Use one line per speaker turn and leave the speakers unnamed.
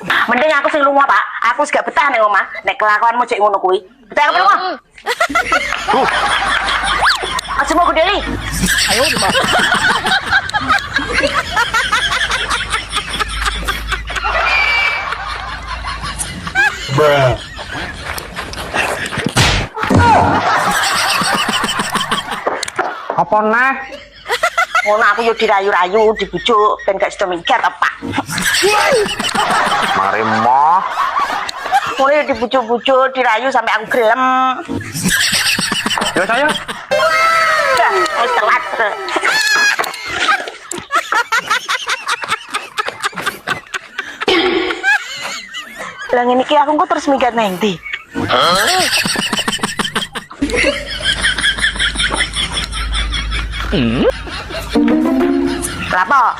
Mending aku sing lunga, Pak. Aku wis gak betah ning omah. Nek kelakuanmu cek ngono kuwi. Betah apa lunga? Aja mau Deli.
Ayo, Mbak. Apa nah?
Ngono aku yo dirayu-rayu, dibujuk ben gak sida minggat apa.
Mari moh.
Mulai dibujuk-bujuk, dirayu sampai aku gelem.
Ya saya.
Dah, wis telat. Lah ngene iki aku kok terus minggat nang ndi? Kenapa?